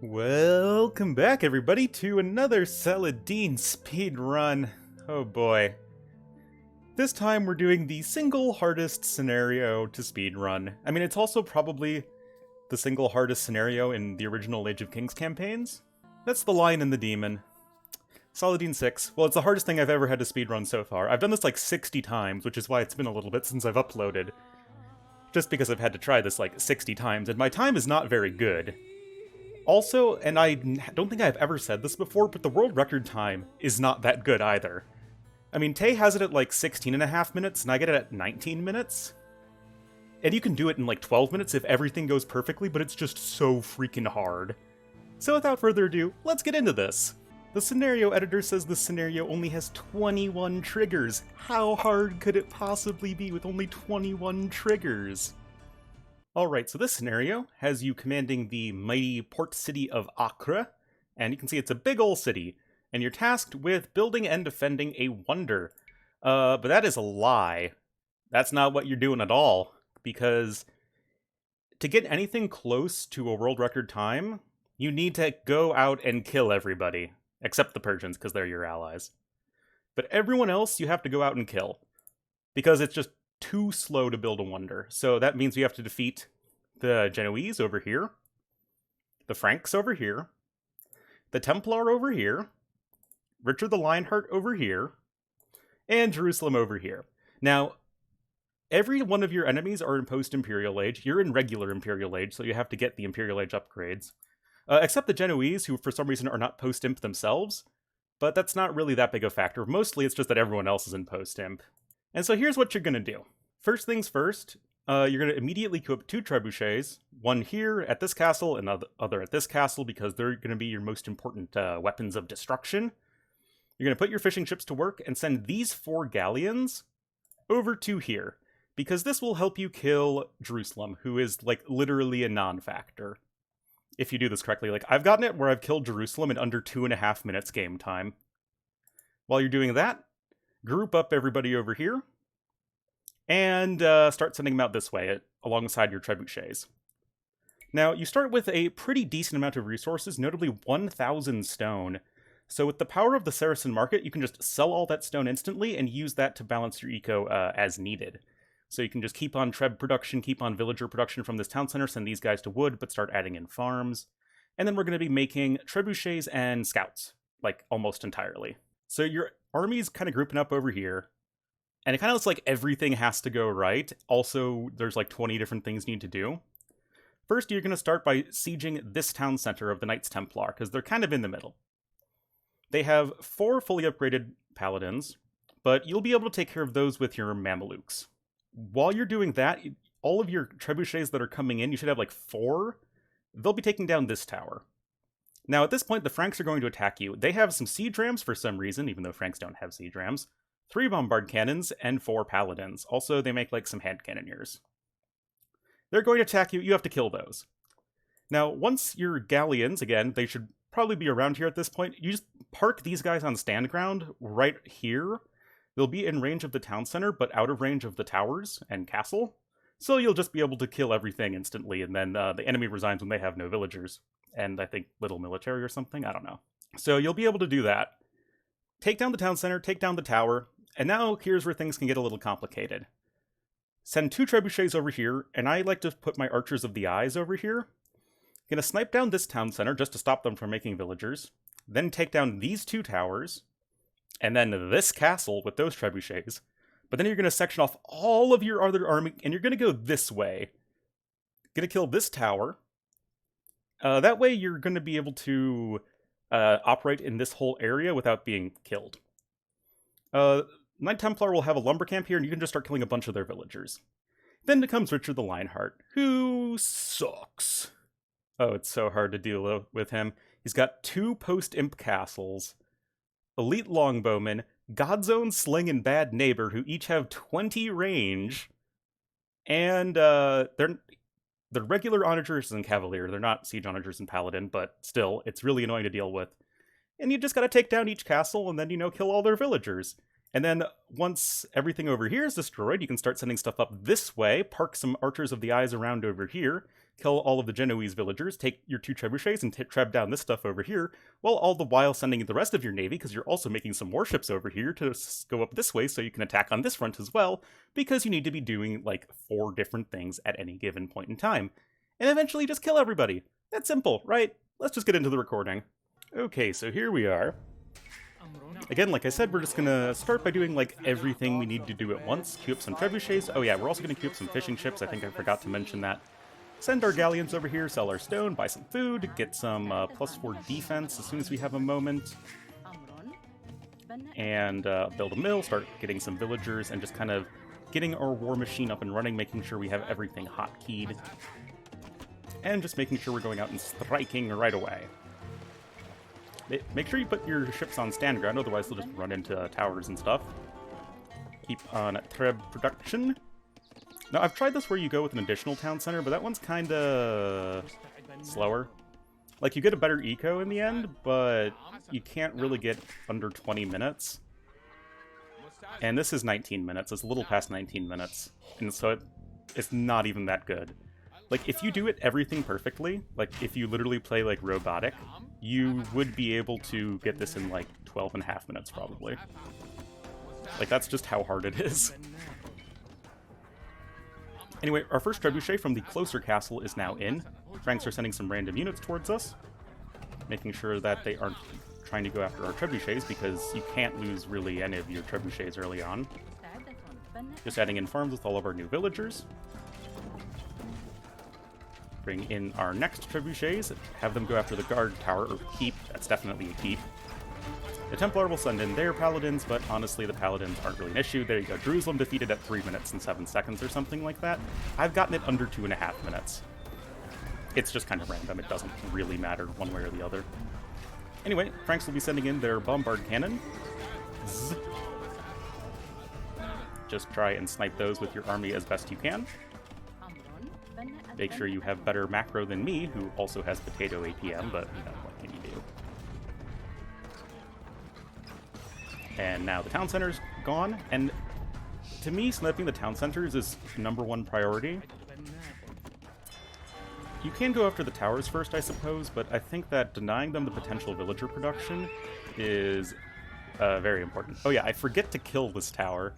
Welcome back, everybody, to another Saladin speedrun. Oh boy. This time we're doing the single hardest scenario to speedrun. I mean, it's also probably the single hardest scenario in the original Age of Kings campaigns. That's the Lion and the Demon. Saladin 6. Well, it's the hardest thing I've ever had to speedrun so far. I've done this like 60 times, which is why it's been a little bit since I've uploaded. Just because I've had to try this like 60 times, and my time is not very good. Also, and I don't think I've ever said this before, but the world record time is not that good either. I mean, Tay has it at like 16.5 minutes, and I get it at 19 minutes. And you can do it in like 12 minutes if everything goes perfectly, but it's just so freaking hard. So without further ado, let's get into this. The scenario editor says the scenario only has 21 triggers. How hard could it possibly be with only 21 triggers? Alright, so this scenario has you commanding the mighty port city of Acre, and you can see it's a big ol' city, and you're tasked with building and defending a wonder. But that is a lie. That's not what you're doing at all, because to get anything close to a world record time, you need to go out and kill everybody, except the Persians, because they're your allies. But everyone else you have to go out and kill, because it's just too slow to build a wonder. So that means we have to defeat the Genoese over here, the Franks over here, the Templar over here, Richard the Lionheart over here, and Jerusalem over here. Now, every one of your enemies are in post-Imperial Age. You're in regular Imperial Age, so you have to get the Imperial Age upgrades. Except the Genoese, who for some reason are not post-Imp themselves, but that's not really that big a factor. Mostly it's just that everyone else is in post-Imp. And so here's what you're going to do. First things first, you're going to immediately equip 2 trebuchets, one here at this castle and other at this castle, because they're going to be your most important weapons of destruction. You're going to put your fishing ships to work and send these 4 galleons over to here, because this will help you kill Jerusalem, who is like literally a non-factor. If you do this correctly, like I've gotten it where I've killed Jerusalem in under 2.5 minutes game time. While you're doing that, group up everybody over here, and start sending them out this way, alongside your trebuchets. Now, you start with a pretty decent amount of resources, notably 1,000 stone. So with the power of the Saracen market, you can just sell all that stone instantly and use that to balance your eco as needed. So you can just keep on treb production, keep on villager production from this town center, send these guys to wood, but start adding in farms. And then we're going to be making trebuchets and scouts, like almost entirely. So your army's kind of grouping up over here, and it kind of looks like everything has to go right. Also, there's like 20 different things you need to do. First, you're going to start by sieging this town center of the Knights Templar, because they're kind of in the middle. They have 4 fully upgraded paladins, but you'll be able to take care of those with your Mamelukes. While you're doing that, all of your trebuchets that are coming in, you should have like 4, they'll be taking down this tower. Now, at this point, the Franks are going to attack you. They have some siege rams for some reason, even though Franks don't have siege rams. 3 bombard cannons, and 4 paladins. Also, they make like some hand cannoneers. They're going to attack you, you have to kill those. Now, once your galleons, again, they should probably be around here at this point, you just park these guys on stand ground right here. They'll be in range of the town center, but out of range of the towers and castle. So you'll just be able to kill everything instantly, and then the enemy resigns when they have no villagers. And I think little military or something, I don't know. So you'll be able to do that. Take down the town center, take down the tower, and now here's where things can get a little complicated. Send 2 trebuchets over here, and I like to put my archers of the eyes over here. Gonna snipe down this town center just to stop them from making villagers. Then take down these 2 towers, and then this castle with those trebuchets. But then you're gonna section off all of your other army, and you're gonna go this way. Gonna kill this tower. That way you're gonna be able to operate in this whole area without being killed. Knight Templar will have a lumber camp here, and you can just start killing a bunch of their villagers. Then comes Richard the Lionheart, who sucks. Oh, it's so hard to deal with him. He's got 2 post-imp castles, elite longbowmen, God's own sling and bad neighbor, who each have 20 range, and they're regular onagers and cavalier. They're not siege onagers and paladin, but still, it's really annoying to deal with. And you just gotta take down each castle, and then, kill all their villagers. And then, once everything over here is destroyed, you can start sending stuff up this way, park some archers of the eyes around over here, kill all of the Genoese villagers, take your 2 trebuchets and treb down this stuff over here, while all the while sending the rest of your navy, because you're also making some warships over here to go up this way so you can attack on this front as well, because you need to be doing like 4 different things at any given point in time. And eventually just kill everybody. That's simple, right? Let's just get into the recording. Okay, so here we are. Again, like I said, we're just gonna start by doing like everything we need to do at once. Queue up some trebuchets. Oh yeah, we're also gonna queue up some fishing ships. I think I forgot to mention that. Send our galleons over here, sell our stone, buy some food, get some +4 defense as soon as we have a moment. And build a mill, start getting some villagers, and just kind of getting our war machine up and running, making sure we have everything hotkeyed. And just making sure we're going out and striking right away. Make sure you put your ships on stand ground, otherwise they'll just run into towers and stuff. Keep on Treb production. Now, I've tried this where you go with an additional town center, but that one's kinda slower. Like, you get a better eco in the end, but you can't really get under 20 minutes. And this is 19 minutes. It's a little past 19 minutes. And so it's not even that good. Like, if you do everything perfectly, like, if you literally play, like, robotic, you would be able to get this in, like, 12.5 minutes, probably. Like, that's just how hard it is. Anyway, our first trebuchet from the closer castle is now in. Franks are sending some random units towards us, making sure that they aren't trying to go after our trebuchets, because you can't lose really any of your trebuchets early on. Just adding in farms with all of our new villagers. Bring in our next trebuchets, have them go after the guard tower, or keep. That's definitely a keep. The Templar will send in their paladins, but honestly the paladins aren't really an issue. There you go, Jerusalem defeated at 3 minutes and 7 seconds or something like that. I've gotten it under 2.5 minutes. It's just kind of random, it doesn't really matter one way or the other. Anyway, Franks will be sending in their bombard cannon. Zzz. Just try and snipe those with your army as best you can. Make sure you have better macro than me, who also has potato APM, but you know, what can you do? And now the town center's gone, and to me, sniping the town centers is #1 priority. You can go after the towers first, I suppose, but I think that denying them the potential villager production is very important. Oh yeah, I forget to kill this tower.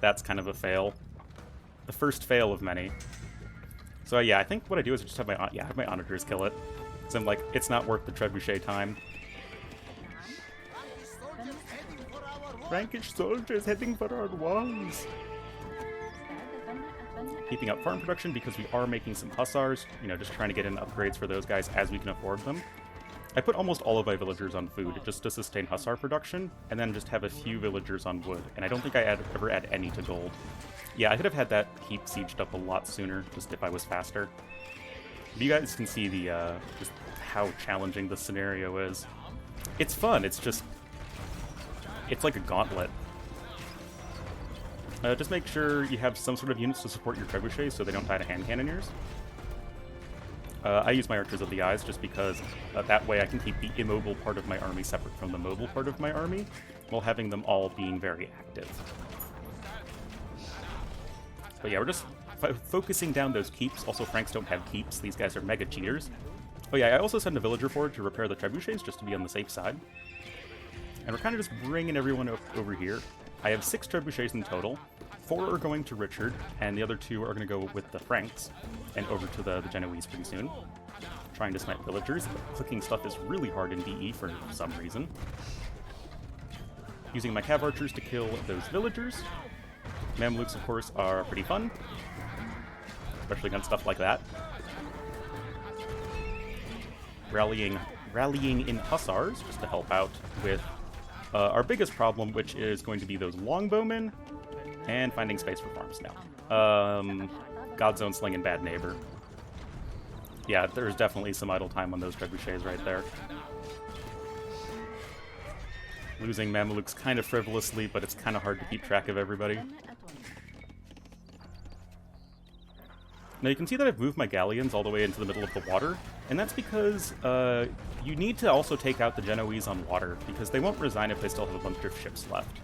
That's kind of a fail. The first fail of many. So yeah, I think what I do is I just have my auditors kill it. So I'm like, it's not worth the trebuchet time. Frankish soldiers heading for our walls. Keeping up farm production because we are making some hussars. You know, just trying to get in upgrades for those guys as we can afford them. I put almost all of my villagers on food just to sustain hussar production, and then just have a few villagers on wood. And I don't think I ever add any to gold. Yeah, I could have had that keep sieged up a lot sooner, just if I was faster. But you guys can see the just how challenging the scenario is. It's fun, it's just... it's like a gauntlet. Just make sure you have some sort of units to support your trebuchets so they don't die to hand cannoneers. I use my Archers of the Eyes just because that way I can keep the immobile part of my army separate from the mobile part of my army, while having them all being very active. But yeah, we're just focusing down those keeps. Also, Franks don't have keeps. These guys are mega cheaters. Oh yeah, I also send a villager forward to repair the trebuchets just to be on the safe side. And we're kind of just bringing everyone over here. I have 6 trebuchets in total. 4 are going to Richard, and the other 2 are going to go with the Franks and over to the Genoese pretty soon. Trying to snipe villagers. Clicking stuff is really hard in BE for some reason. Using my cav archers to kill those villagers. Mamluks, of course, are pretty fun, especially against stuff like that. Rallying in hussars just to help out with our biggest problem, which is going to be those longbowmen, and finding space for farms now. God's Own Sling and Bad Neighbor. Yeah, there's definitely some idle time on those trebuchets right there. Losing Mamelukes kind of frivolously, but it's kind of hard to keep track of everybody. Now you can see that I've moved my galleons all the way into the middle of the water, and that's because you need to also take out the Genoese on water, because they won't resign if they still have a bunch of ships left.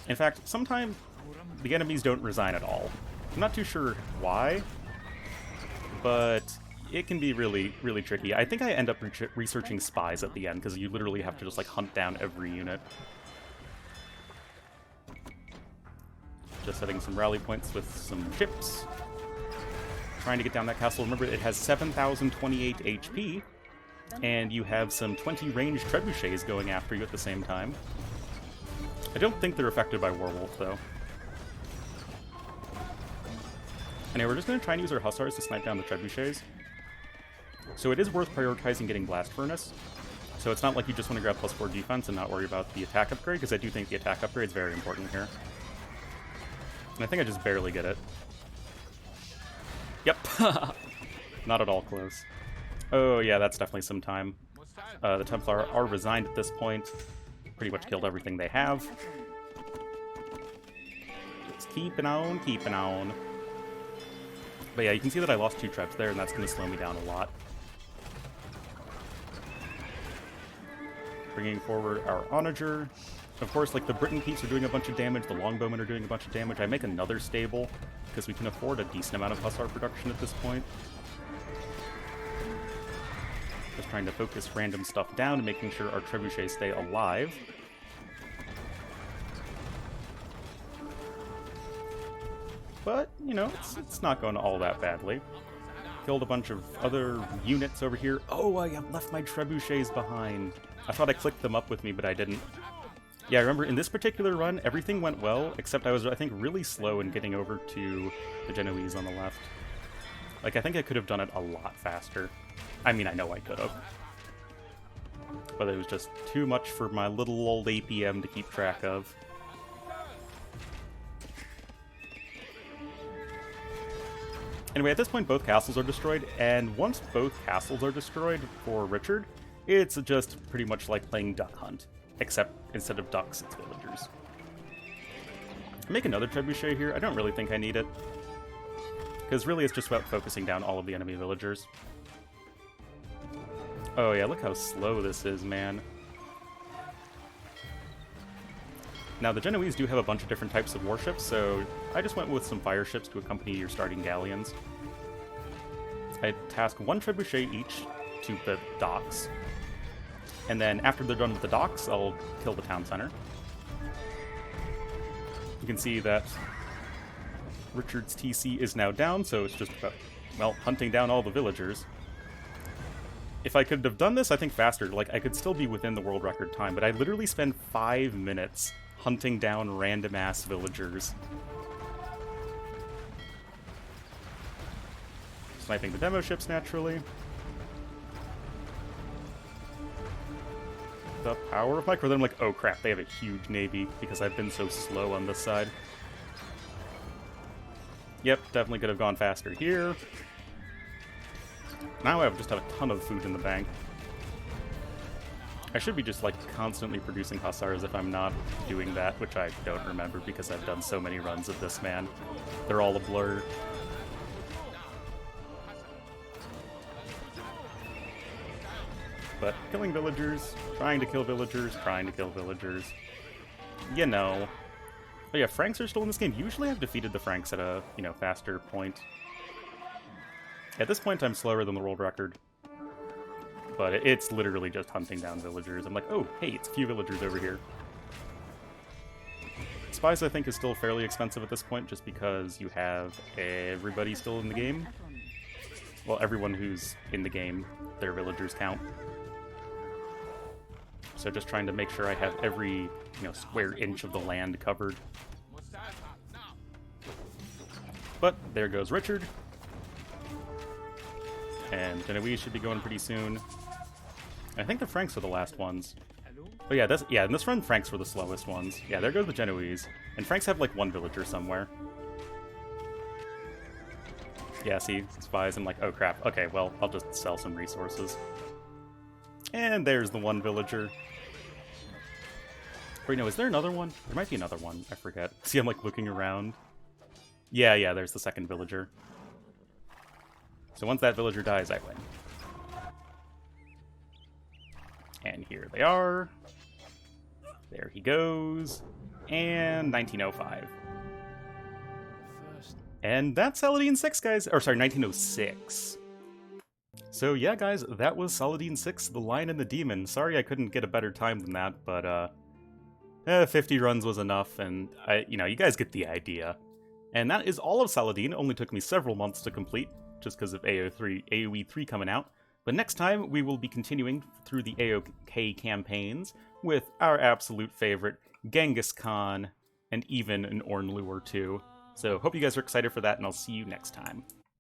In fact, sometimes the enemies don't resign at all. I'm not too sure why, but it can be really, really tricky. I think I end up researching spies at the end, because you literally have to just, like, hunt down every unit. Just setting some rally points with some ships. Trying to get down that castle. Remember, it has 7,028 HP, and you have some 20 ranged trebuchets going after you at the same time. I don't think they're affected by Werewolf, though. Anyway, we're just going to try and use our Hussars to snipe down the trebuchets. So it is worth prioritizing getting Blast Furnace. So it's not like you just want to grab +4 defense and not worry about the attack upgrade, because I do think the attack upgrade is very important here. And I think I just barely get it. Yep. Not at all close. Oh yeah, that's definitely some time. The Templar are resigned at this point. Pretty much killed everything they have. Just keeping on, keeping on. But yeah, you can see that I lost 2 trebs there, and that's going to slow me down a lot. Bringing forward our Onager. Of course, like, the Britain Peaks are doing a bunch of damage, the Longbowmen are doing a bunch of damage. I make another stable, because we can afford a decent amount of Hussar production at this point. Just trying to focus random stuff down and making sure our trebuchets stay alive. But, you know, it's not going all that badly. Killed a bunch of other units over here. Oh, I left my trebuchets behind. I thought I clicked them up with me, but I didn't. Yeah, I remember in this particular run, everything went well, except I was, I think, really slow in getting over to the Genoese on the left. Like, I think I could have done it a lot faster. I mean, I know I could have. But it was just too much for my little old APM to keep track of. Anyway, at this point, both castles are destroyed, and once both castles are destroyed for Richard, it's just pretty much like playing Duck Hunt. Except instead of ducks, it's villagers. Make another trebuchet here. I don't really think I need it. Because really it's just about focusing down all of the enemy villagers. Oh yeah, look how slow this is, man. Now the Genoese do have a bunch of different types of warships, so I just went with some fire ships to accompany your starting galleons. I task 1 trebuchet each to the docks. And then after they're done with the docks, I'll kill the town center. You can see that Richard's TC is now down, so it's just about, well, hunting down all the villagers. If I could have done this, I think faster. Like, I could still be within the world record time, but I literally spend 5 minutes hunting down random-ass villagers. Sniping the demo ships, naturally. The power of my crew. Then I'm like, oh crap, they have a huge navy because I've been so slow on this side. Yep, definitely could have gone faster here. Now I just have a ton of food in the bank. I should be just like constantly producing Hussars if I'm not doing that, which I don't remember because I've done so many runs of this, man. They're all a blur. But killing villagers, trying to kill villagers, trying to kill villagers. You know. But yeah, Franks are still in this game. Usually I've defeated the Franks at a, you know, faster point. At this point I'm slower than the world record. But it's literally just hunting down villagers. I'm like, oh, hey, it's a few villagers over here. Spies, I think, is still fairly expensive at this point, just because you have everybody still in the game. Well, everyone who's in the game, their villagers count. So just trying to make sure I have every, you know, square inch of the land covered. But there goes Richard. And Genoese should be going pretty soon. I think the Franks are the last ones. Oh yeah, in this run, Franks were the slowest ones. Yeah, there goes the Genoese. And Franks have like 1 villager somewhere. Yeah, see, spies, I'm like, oh crap, okay, well, I'll just sell some resources. And there's the 1 villager. Wait, no, is there another one? There might be another one, I forget. See, I'm like looking around. Yeah, there's the 2nd villager. So once that villager dies, I win. And here they are. There he goes. And 1905. And that's Saladin 6, guys. Or sorry, 1906. So yeah, guys, that was Saladin 6, The Lion and the Demon. Sorry I couldn't get a better time than that, but 50 runs was enough, and you guys get the idea. And that is all of Saladin. Only took me several months to complete, just because of AoE3 coming out. But next time, we will be continuing through the AOK campaigns with our absolute favorite, Genghis Khan, and even an Ornlu or two. So hope you guys are excited for that, and I'll see you next time.